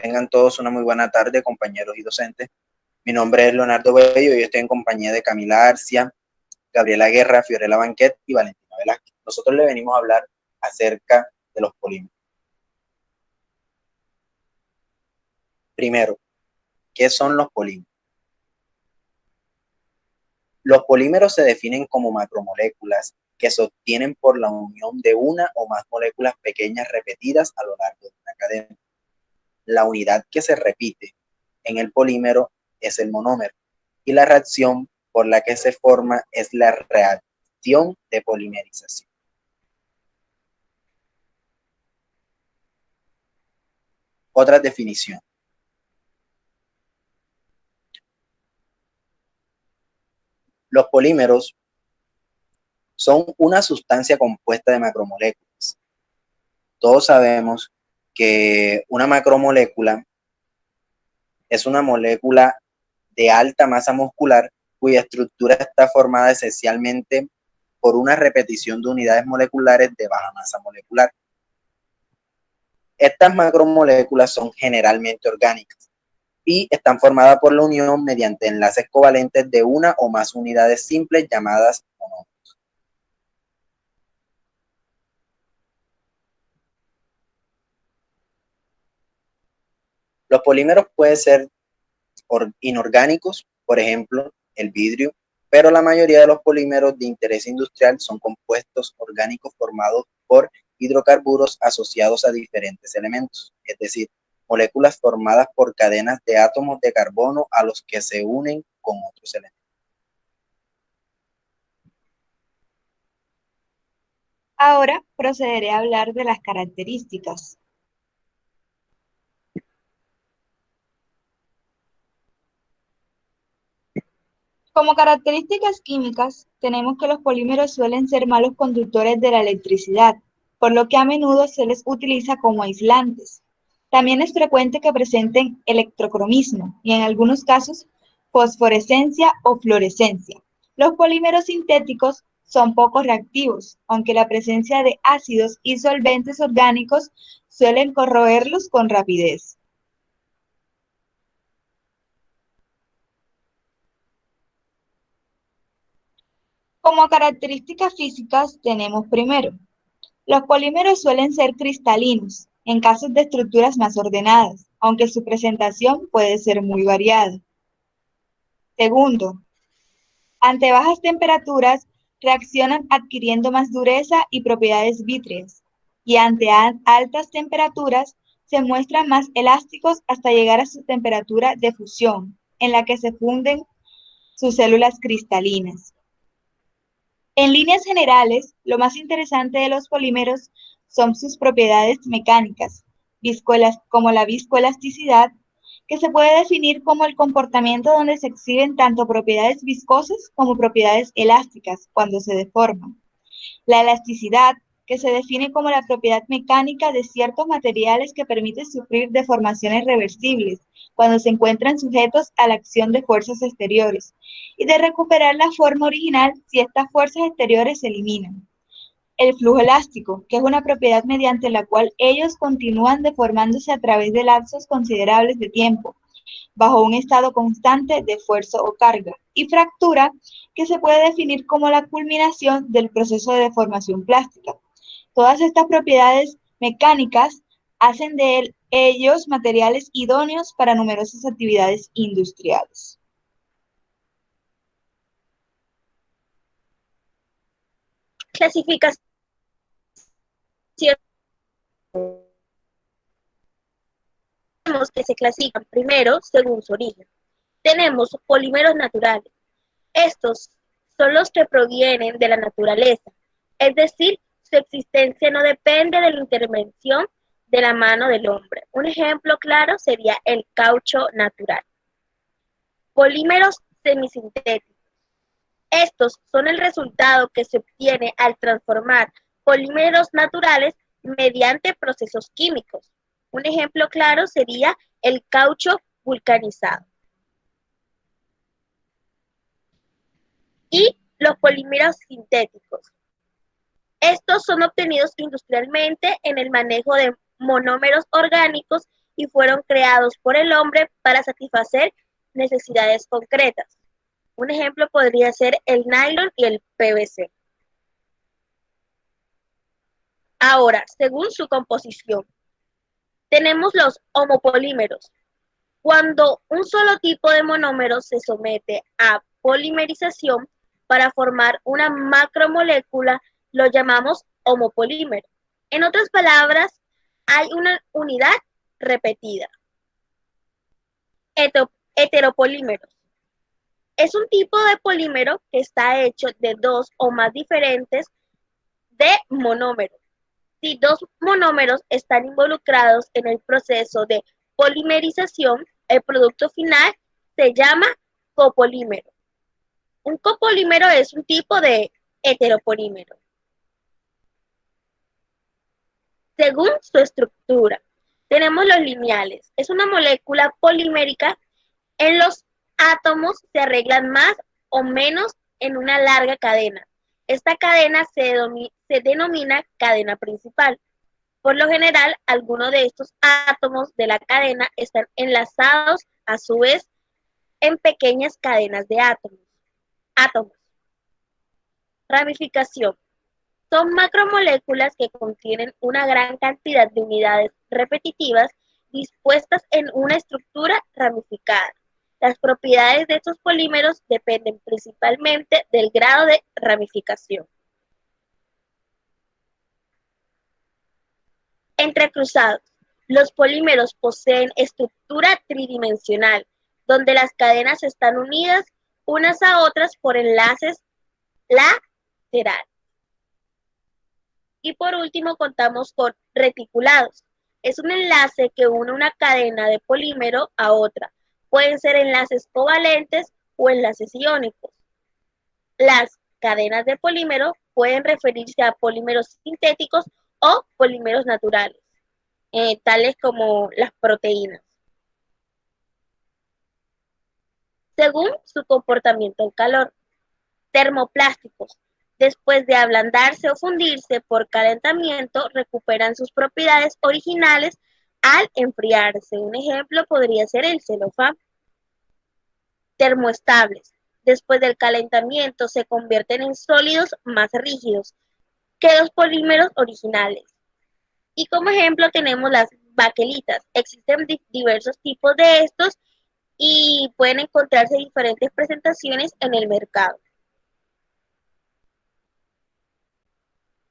Tengan todos una muy buena tarde, compañeros y docentes. Mi nombre es Leonardo Bello y estoy en compañía de Camila Arcia, Gabriela Guerra, Fiorella Banquet y Valentina Velázquez. Nosotros le venimos a hablar acerca de los polímeros. Primero, ¿qué son los polímeros? Los polímeros se definen como macromoléculas que se obtienen por la unión de una o más moléculas pequeñas repetidas a lo largo de una cadena. La unidad que se repite en el polímero es el monómero y la reacción por la que se forma es la reacción de polimerización. Otra definición. Los polímeros son una sustancia compuesta de macromoléculas. Todos sabemos que una macromolécula es una molécula de alta masa muscular cuya estructura está formada esencialmente por una repetición de unidades moleculares de baja masa molecular. Estas macromoléculas son generalmente orgánicas y están formadas por la unión mediante enlaces covalentes de una o más unidades simples llamadas monómeros. Los polímeros pueden ser inorgánicos, por ejemplo, el vidrio, pero la mayoría de los polímeros de interés industrial son compuestos orgánicos formados por hidrocarburos asociados a diferentes elementos, es decir, moléculas formadas por cadenas de átomos de carbono a los que se unen con otros elementos. Ahora procederé a hablar de las características. Como características químicas, tenemos que los polímeros suelen ser malos conductores de la electricidad, por lo que a menudo se les utiliza como aislantes. También es frecuente que presenten electrocromismo y en algunos casos fosforescencia o fluorescencia. Los polímeros sintéticos son poco reactivos, aunque la presencia de ácidos y solventes orgánicos suelen corroerlos con rapidez. Como características físicas tenemos primero, los polímeros suelen ser cristalinos en casos de estructuras más ordenadas, aunque su presentación puede ser muy variada. Segundo, ante bajas temperaturas reaccionan adquiriendo más dureza y propiedades vítreas, y ante altas temperaturas se muestran más elásticos hasta llegar a su temperatura de fusión, en la que se funden sus células cristalinas. En líneas generales, lo más interesante de los polímeros son sus propiedades mecánicas, como la viscoelasticidad, que se puede definir como el comportamiento donde se exhiben tanto propiedades viscosas como propiedades elásticas cuando se deforman. La elasticidad, que se define como la propiedad mecánica de ciertos materiales que permite sufrir deformaciones reversibles cuando se encuentran sujetos a la acción de fuerzas exteriores, y de recuperar la forma original si estas fuerzas exteriores se eliminan. El flujo elástico, que es una propiedad mediante la cual ellos continúan deformándose a través de lapsos considerables de tiempo, bajo un estado constante de fuerza o carga, y fractura, que se puede definir como la culminación del proceso de deformación plástica. Todas estas propiedades mecánicas hacen de ellos materiales idóneos para numerosas actividades industriales. Clasificación que se clasifican primero según su origen. Tenemos polímeros naturales. Estos son los que provienen de la naturaleza, es decir, su existencia no depende de la intervención de la mano del hombre. Un ejemplo claro sería el caucho natural. Polímeros semisintéticos. Estos son el resultado que se obtiene al transformar polímeros naturales mediante procesos químicos. Un ejemplo claro sería el caucho vulcanizado. Y los polímeros sintéticos. Estos son obtenidos industrialmente en el manejo de monómeros orgánicos y fueron creados por el hombre para satisfacer necesidades concretas. Un ejemplo podría ser el nylon y el PVC. Ahora, según su composición, tenemos los homopolímeros. Cuando un solo tipo de monómero se somete a polimerización para formar una macromolécula, lo llamamos homopolímero. En otras palabras, hay una unidad repetida. Heteropolímeros. Es un tipo de polímero que está hecho de dos o más diferentes de monómeros. Si dos monómeros están involucrados en el proceso de polimerización, el producto final se llama copolímero. Un copolímero es un tipo de heteropolímero. Según su estructura, tenemos los lineales. Es una molécula polimérica. En los átomos se arreglan más o menos en una larga cadena. Esta cadena se denomina cadena principal. Por lo general, algunos de estos átomos de la cadena están enlazados a su vez en pequeñas cadenas de átomos. Ramificación. Son macromoléculas que contienen una gran cantidad de unidades repetitivas dispuestas en una estructura ramificada. Las propiedades de estos polímeros dependen principalmente del grado de ramificación. Entrecruzados. Los polímeros poseen estructura tridimensional, donde las cadenas están unidas unas a otras por enlaces laterales. Y por último contamos con reticulados. Es un enlace que une una cadena de polímero a otra. Pueden ser enlaces covalentes o enlaces iónicos. Las cadenas de polímero pueden referirse a polímeros sintéticos o polímeros naturales, tales como las proteínas. Según su comportamiento en calor, termoplásticos. Después de ablandarse o fundirse por calentamiento, recuperan sus propiedades originales al enfriarse. Un ejemplo podría ser el celofán. Termoestables. Después del calentamiento se convierten en sólidos más rígidos que los polímeros originales. Y como ejemplo tenemos las baquelitas. Existen diversos tipos de estos y pueden encontrarse diferentes presentaciones en el mercado.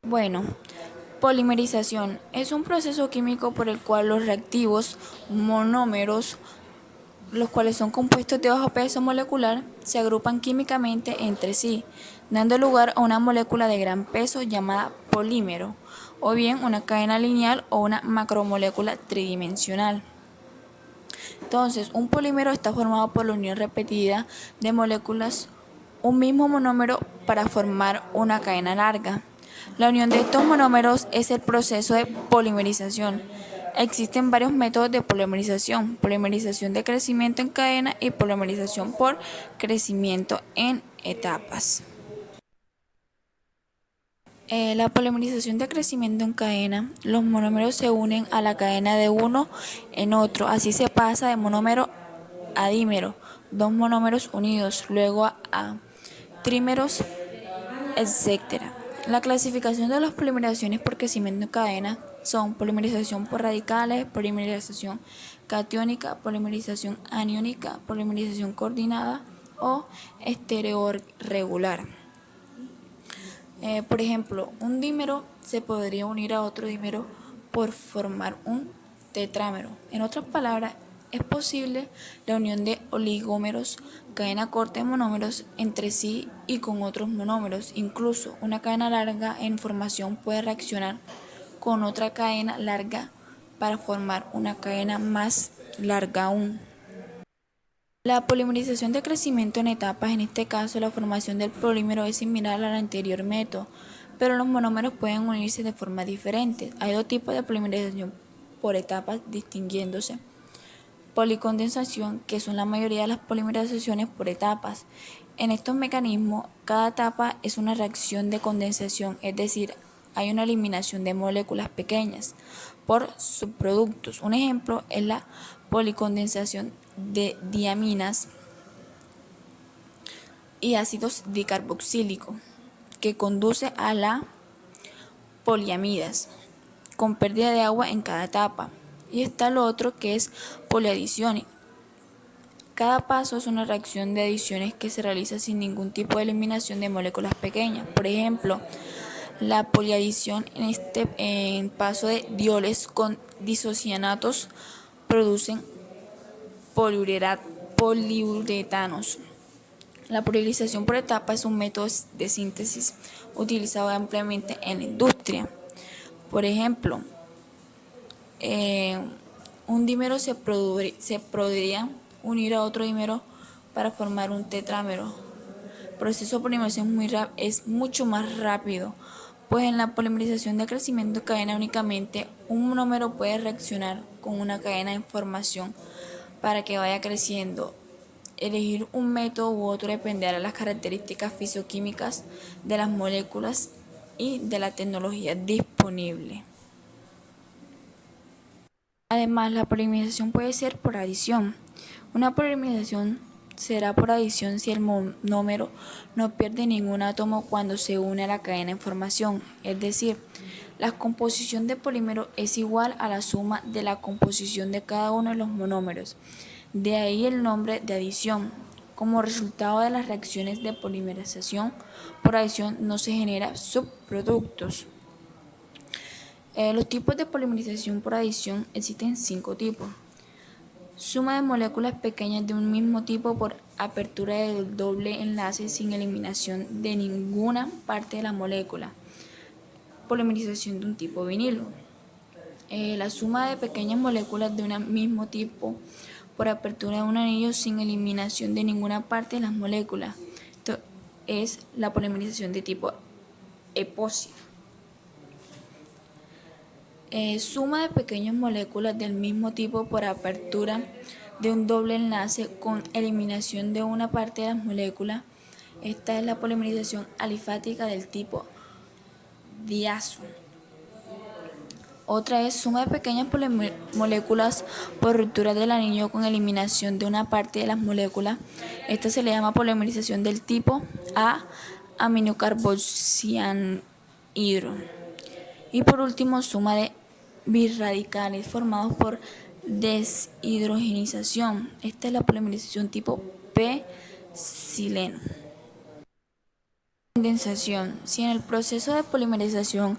Bueno, polimerización es un proceso químico por el cual los reactivos monómeros, los cuales son compuestos de bajo peso molecular, se agrupan químicamente entre sí, dando lugar a una molécula de gran peso llamada polímero, o bien una cadena lineal o una macromolécula tridimensional. Entonces, un polímero está formado por la unión repetida de moléculas, un mismo monómero para formar una cadena larga. La unión de estos monómeros es el proceso de polimerización. Existen varios métodos de polimerización: polimerización de crecimiento en cadena y polimerización por crecimiento en etapas. La polimerización de crecimiento en cadena, los monómeros se unen a la cadena de uno en otro, así se pasa de monómero a dímero, dos monómeros unidos, luego a trímeros, etc. La clasificación de las polimerizaciones por crecimiento en cadena son polimerización por radicales, polimerización catiónica, polimerización aniónica, polimerización coordinada o estereorregular. Por ejemplo, un dímero se podría unir a otro dímero por formar un tetrámero. En otras palabras, es posible la unión de oligómeros, cadena corta de monómeros entre sí y con otros monómeros. Incluso una cadena larga en formación puede reaccionar con otra cadena larga para formar una cadena más larga aún. La polimerización de crecimiento en etapas, en este caso la formación del polímero es similar al anterior método, pero los monómeros pueden unirse de forma diferente. Hay dos tipos de polimerización por etapas distinguiéndose: policondensación, que son la mayoría de las polimerizaciones por etapas. En estos mecanismos, cada etapa es una reacción de condensación, es decir, hay una eliminación de moléculas pequeñas. por subproductos. Un ejemplo es la policondensación de diaminas y ácidos dicarboxílicos, que conduce a la poliamidas, con pérdida de agua en cada etapa. Y está lo otro que es poliadición. Cada paso es una reacción de adiciones que se realiza sin ningún tipo de eliminación de moléculas pequeñas. Por ejemplo, la poliadición en paso de dioles con disocianatos producen poliuretanos. La poliarización por etapa es un método de síntesis utilizado ampliamente en la industria. Por ejemplo, un dímero se podría unir a otro dímero para formar un tetrámero. El proceso de polimerización es mucho más rápido, pues en la polimerización de crecimiento de cadena únicamente un monómero puede reaccionar con una cadena de información para que vaya creciendo. Elegir un método u otro dependerá de las características físico-químicas de las moléculas y de la tecnología disponible. Además, la polimerización puede ser por adición. Una polimerización será por adición si el monómero no pierde ningún átomo cuando se une a la cadena de información, es decir, la composición de polímero es igual a la suma de la composición de cada uno de los monómeros. De ahí el nombre de adición. Como resultado de las reacciones de polimerización por adición no se generan subproductos. Los tipos de polimerización por adición existen 5 tipos. Suma de moléculas pequeñas de un mismo tipo por apertura del doble enlace sin eliminación de ninguna parte de la molécula. Polimerización de un tipo vinilo. La suma de pequeñas moléculas de un mismo tipo por apertura de un anillo sin eliminación de ninguna parte de las moléculas. Esto es la polimerización de tipo epóxi. Suma de pequeñas moléculas del mismo tipo por apertura de un doble enlace con eliminación de una parte de las moléculas. Esta es la polimerización alifática del tipo diazo. Otra es suma de pequeñas moléculas por ruptura del anillo con eliminación de una parte de las moléculas. Esta se le llama polimerización del tipo A aminocarboxianhidro. Y por último, suma de birradicales formados por deshidrogenización. Esta es la polimerización tipo P-sileno. Condensación. Si en el proceso de polimerización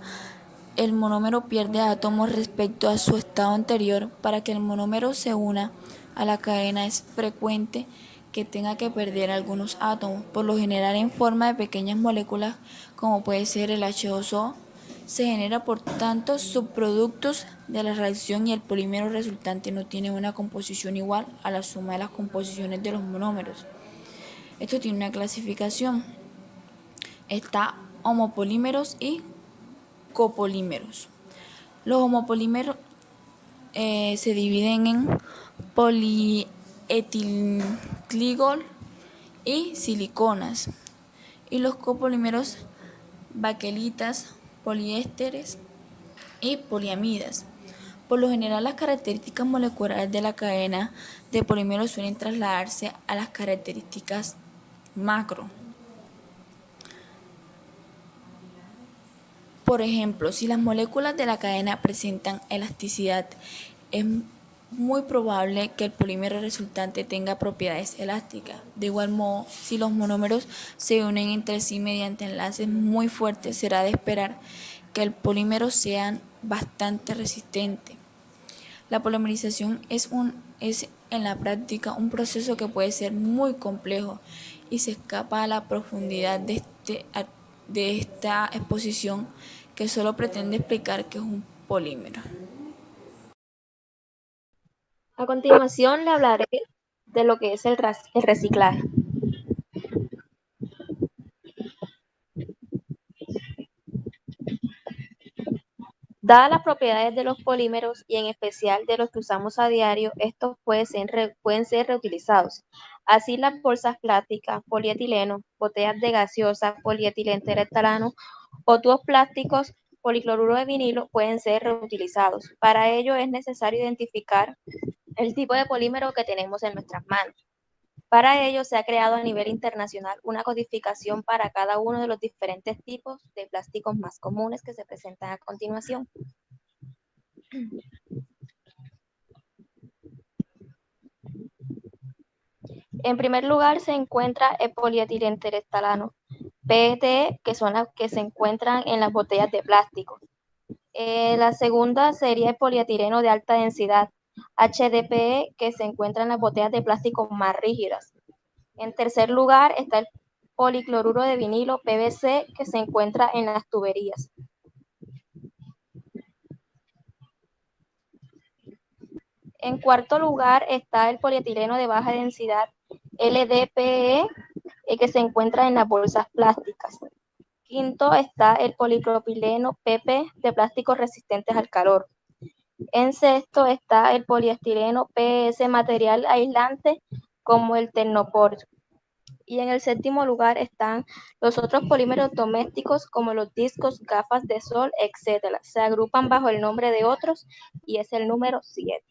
el monómero pierde átomos respecto a su estado anterior, para que el monómero se una a la cadena es frecuente que tenga que perder algunos átomos, por lo general en forma de pequeñas moléculas como puede ser el H2O. Se genera por tanto subproductos de la reacción y el polímero resultante no tiene una composición igual a la suma de las composiciones de los monómeros. Esto tiene una clasificación. Está homopolímeros y copolímeros. Los homopolímeros se dividen en polietilenglicol y siliconas, y los copolímeros baquelitas, poliésteres y poliamidas. Por lo general, las características moleculares de la cadena de polímeros suelen trasladarse a las características macro. Por ejemplo, si las moléculas de la cadena presentan elasticidad, es muy probable que el polímero resultante tenga propiedades elásticas. De igual modo, si los monómeros se unen entre sí mediante enlaces muy fuertes, será de esperar que el polímero sea bastante resistente. La polimerización es en la práctica un proceso que puede ser muy complejo y se escapa a la profundidad de esta exposición, que solo pretende explicar qué es un polímero. A continuación le hablaré de lo que es el reciclaje. Dadas las propiedades de los polímeros y en especial de los que usamos a diario, estos pueden ser reutilizados. Así las bolsas plásticas, polietileno, botellas de gaseosa, polietileno tereftalano o tubos plásticos policloruro de vinilo pueden ser reutilizados. Para ello es necesario identificar el tipo de polímero que tenemos en nuestras manos. Para ello se ha creado a nivel internacional una codificación para cada uno de los diferentes tipos de plásticos más comunes que se presentan a continuación. En primer lugar se encuentra el polietilentereftalano, PET, que son las que se encuentran en las botellas de plástico. La segunda sería el polietileno de alta densidad, HDPE, que se encuentra en las botellas de plástico más rígidas. En tercer lugar está el policloruro de vinilo, PVC, que se encuentra en las tuberías. En cuarto lugar está el polietileno de baja densidad, LDPE, que se encuentra en las bolsas plásticas. Quinto está el polipropileno PP de plásticos resistentes al calor. En sexto está el poliestireno PS, material aislante como el Tecnopor. Y en el séptimo lugar están los otros polímeros domésticos como los discos, gafas de sol, etc. Se agrupan bajo el nombre de otros y es el número 7.